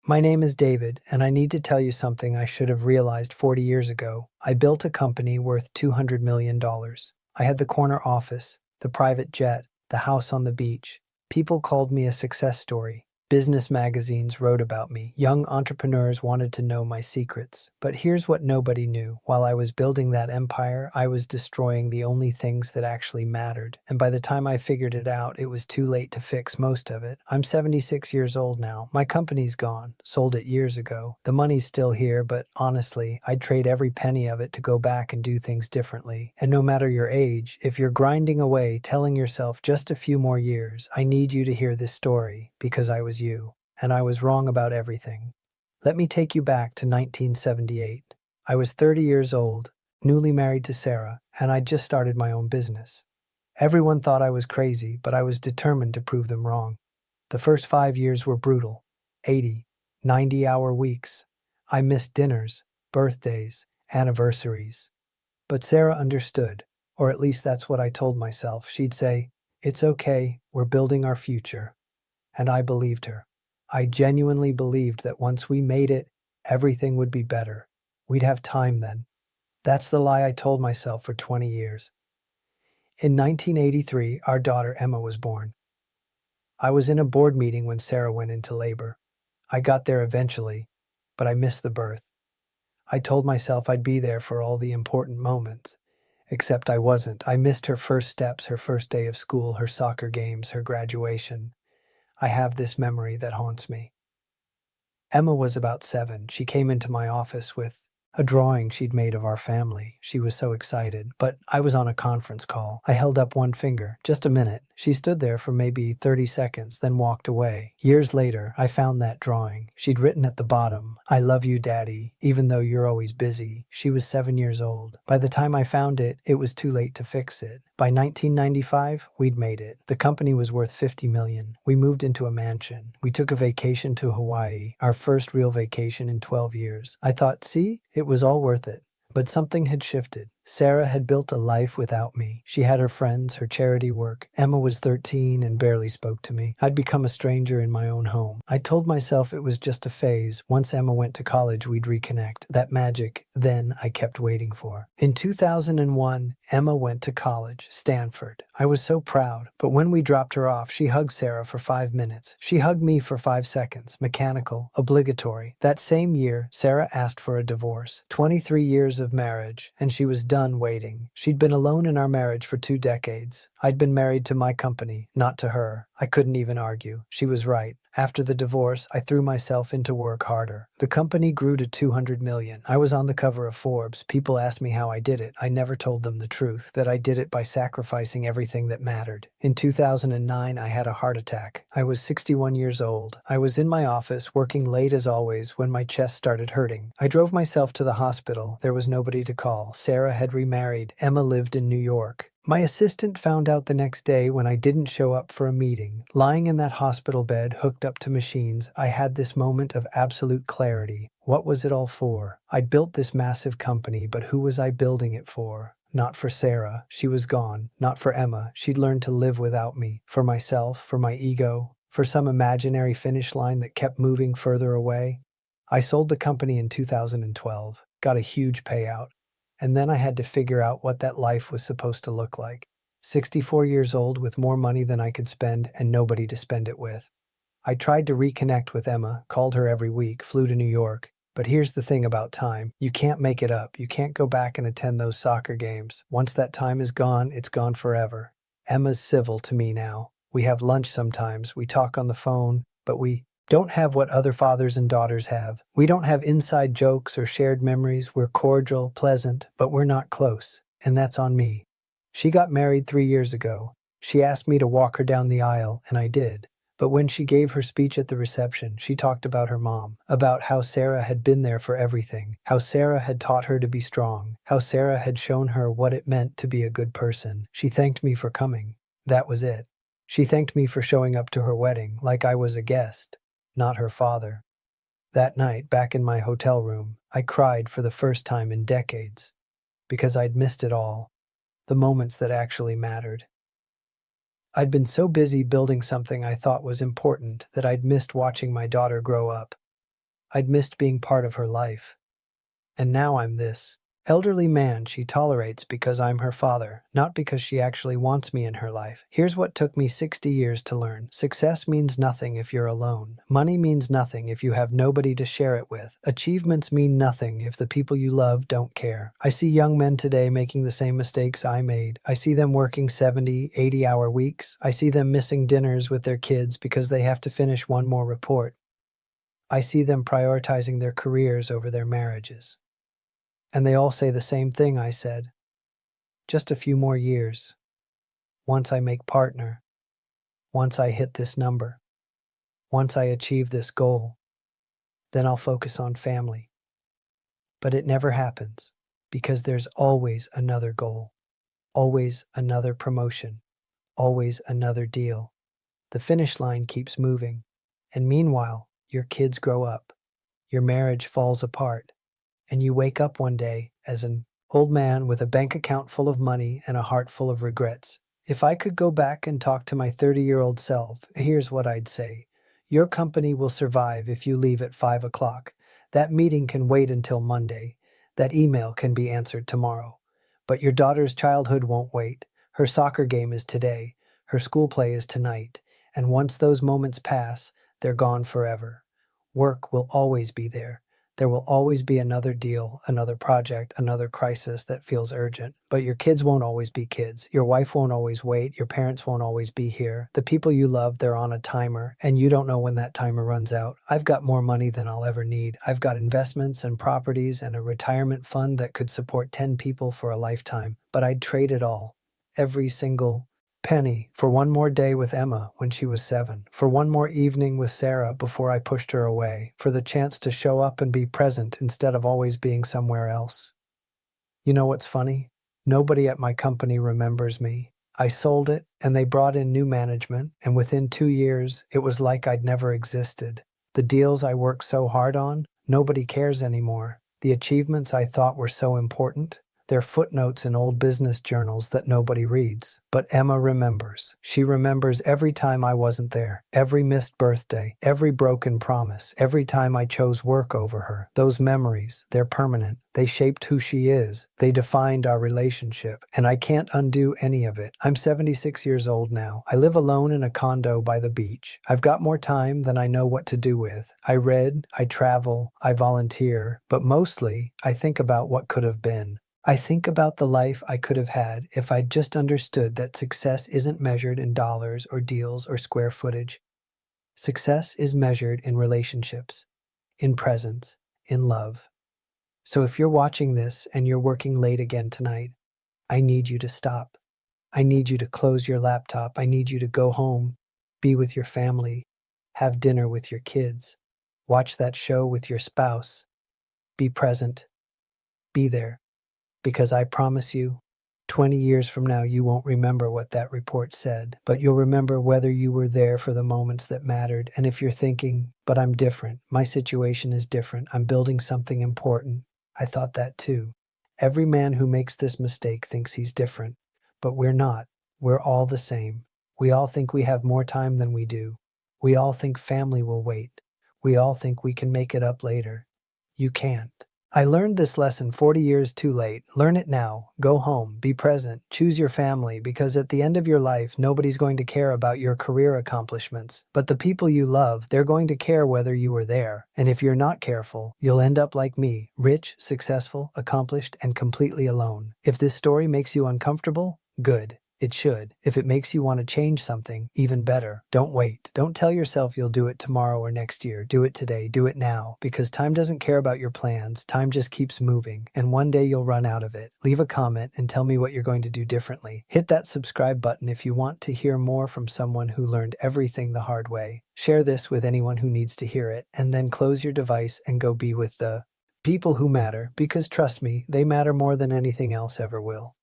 My name is David, and I need to tell you something I should have realized 40 years ago. I built a company worth $200 million. I had the corner office, the private jet, the house on the beach. People called me a success story. Business magazines wrote about me. Young entrepreneurs wanted to know my secrets. But here's what nobody knew. While I was building that empire, I was destroying the only things that actually mattered. And by the time I figured it out, it was too late to fix most of it. I'm 76 years old now. My company's gone. Sold it years ago. The money's still here, but honestly, I'd trade every penny of it to go back and do things differently. And no matter your age, if you're grinding away, telling yourself just a few more years, I need you to hear this story because I was you, and I was wrong about everything. Let me take you back to 1978. I was 30 years old, newly married to Sarah, and I'd just started my own business. Everyone thought I was crazy, but I was determined to prove them wrong. The first 5 years were brutal. 80, 90-hour weeks. I missed dinners, birthdays, anniversaries. But Sarah understood, or at least that's what I told myself. She'd say, "It's okay, we're building our future." And I believed her. I genuinely believed that once we made it, everything would be better. We'd have time then. That's the lie I told myself for 20 years. In 1983, our daughter Emma was born. I was in a board meeting when Sarah went into labor. I got there eventually, but I missed the birth. I told myself I'd be there for all the important moments, except I wasn't. I missed her first steps, her first day of school, her soccer games, her graduation. I have this memory that haunts me. Emma was about 7. She came into my office with a drawing she'd made of our family. She was so excited, but I was on a conference call. I held up one finger. Just a minute. She stood there for maybe 30 seconds, then walked away. Years later, I found that drawing. She'd written at the bottom, "I love you, Daddy, even though you're always busy." She was 7 years old. By the time I found it, it was too late to fix it. By 1995, we'd made it. The company was worth $50 million. We moved into a mansion. We took a vacation to Hawaii, our first real vacation in 12 years. I thought, see, it was all worth it. But something had shifted. Sarah had built a life without me. She had her friends, her charity work. Emma was 13 and barely spoke to me. I'd become a stranger in my own home. I told myself it was just a phase. Once Emma went to college, we'd reconnect. That magic, then, I kept waiting for. In 2001, Emma went to college, Stanford. I was so proud. But when we dropped her off, she hugged Sarah for 5 minutes. She hugged me for 5 seconds. Mechanical, obligatory. That same year, Sarah asked for a divorce. 23 years of marriage, and she was done waiting. She'd been alone in our marriage for 2 decades. I'd been married to my company, not to her. I couldn't even argue. She was right. After the divorce, I threw myself into work harder. The company grew to 200 million. I was on the cover of Forbes. People asked me how I did it. I never told them the truth, that I did it by sacrificing everything that mattered. In 2009, I had a heart attack. I was 61 years old. I was in my office, working late as always, when my chest started hurting. I drove myself to the hospital. There was nobody to call. Sarah had remarried. Emma lived in New York. My assistant found out the next day when I didn't show up for a meeting. Lying in that hospital bed, hooked up to machines, I had this moment of absolute clarity. What was it all for? I'd built this massive company, but who was I building it for? Not for Sarah. She was gone. Not for Emma. She'd learned to live without me. For myself, for my ego, for some imaginary finish line that kept moving further away. I sold the company in 2012, got a huge payout. And then I had to figure out what that life was supposed to look like. 64 years old with more money than I could spend and nobody to spend it with. I tried to reconnect with Emma, called her every week, flew to New York. But here's the thing about time. You can't make it up. You can't go back and attend those soccer games. Once that time is gone, it's gone forever. Emma's civil to me now. We have lunch sometimes. We talk on the phone, but we don't have what other fathers and daughters have. We don't have inside jokes or shared memories. We're cordial, pleasant, but we're not close. And that's on me. She got married 3 years ago. She asked me to walk her down the aisle, and I did. But when she gave her speech at the reception, she talked about her mom, about how Sarah had been there for everything, how Sarah had taught her to be strong, how Sarah had shown her what it meant to be a good person. She thanked me for coming. That was it. She thanked me for showing up to her wedding like I was a guest, not her father. That night, back in my hotel room, I cried for the first time in decades, because I'd missed it all, the moments that actually mattered. I'd been so busy building something I thought was important that I'd missed watching my daughter grow up. I'd missed being part of her life. And now I'm this elderly man she tolerates because I'm her father, not because she actually wants me in her life. Here's what took me 60 years to learn. Success means nothing if you're alone. Money means nothing if you have nobody to share it with. Achievements mean nothing if the people you love don't care. I see young men today making the same mistakes I made. I see them working 70, 80-hour weeks. I see them missing dinners with their kids because they have to finish one more report. I see them prioritizing their careers over their marriages. And they all say the same thing I said. Just a few more years. Once I make partner. Once I hit this number. Once I achieve this goal. Then I'll focus on family. But it never happens because there's always another goal. Always another promotion. Always another deal. The finish line keeps moving. And meanwhile, your kids grow up. Your marriage falls apart. And you wake up one day as an old man with a bank account full of money and a heart full of regrets. If I could go back and talk to my 30-year-old self, here's what I'd say. Your company will survive if you leave at 5 o'clock. That meeting can wait until Monday. That email can be answered tomorrow. But your daughter's childhood won't wait. Her soccer game is today. Her school play is tonight. And once those moments pass, they're gone forever. Work will always be there. There will always be another deal, another project, another crisis that feels urgent. But your kids won't always be kids. Your wife won't always wait. Your parents won't always be here. The people you love, they're on a timer, and you don't know when that timer runs out. I've got more money than I'll ever need. I've got investments and properties and a retirement fund that could support 10 people for a lifetime. But I'd trade it all. Every single penny for one more day with Emma when she was 7, for one more evening with Sarah before I pushed her away, for the chance to show up and be present instead of always being somewhere else. You know what's funny? Nobody at my company remembers me. I sold it, and they brought in new management, and within 2 years, it was like I'd never existed. The deals I worked so hard on, nobody cares anymore. The achievements I thought were so important, they're footnotes in old business journals that nobody reads. But Emma remembers. She remembers every time I wasn't there, every missed birthday, every broken promise, every time I chose work over her. Those memories, they're permanent. They shaped who she is. They defined our relationship. And I can't undo any of it. I'm 76 years old now. I live alone in a condo by the beach. I've got more time than I know what to do with. I read, I travel, I volunteer, but mostly I think about what could have been. I think about the life I could have had if I'd just understood that success isn't measured in dollars or deals or square footage. Success is measured in relationships, in presence, in love. So if you're watching this and you're working late again tonight, I need you to stop. I need you to close your laptop. I need you to go home, be with your family, have dinner with your kids, watch that show with your spouse, be present, be there. Because I promise you, 20 years from now, you won't remember what that report said, but you'll remember whether you were there for the moments that mattered. And if you're thinking, but I'm different, my situation is different, I'm building something important, I thought that too. Every man who makes this mistake thinks he's different, but we're not. We're all the same. We all think we have more time than we do. We all think family will wait. We all think we can make it up later. You can't. I learned this lesson 40 years too late. Learn it now. Go home. Be present. Choose your family, because at the end of your life, nobody's going to care about your career accomplishments. But the people you love, they're going to care whether you were there. And if you're not careful, you'll end up like me, rich, successful, accomplished, and completely alone. If this story makes you uncomfortable, good. It should. If it makes you want to change something, even better. Don't wait. Don't tell yourself you'll do it tomorrow or next year. Do it today. Do it now. Because time doesn't care about your plans. Time just keeps moving. And one day you'll run out of it. Leave a comment and tell me what you're going to do differently. Hit that subscribe button if you want to hear more from someone who learned everything the hard way. Share this with anyone who needs to hear it. And then close your device and go be with the people who matter. Because trust me, they matter more than anything else ever will.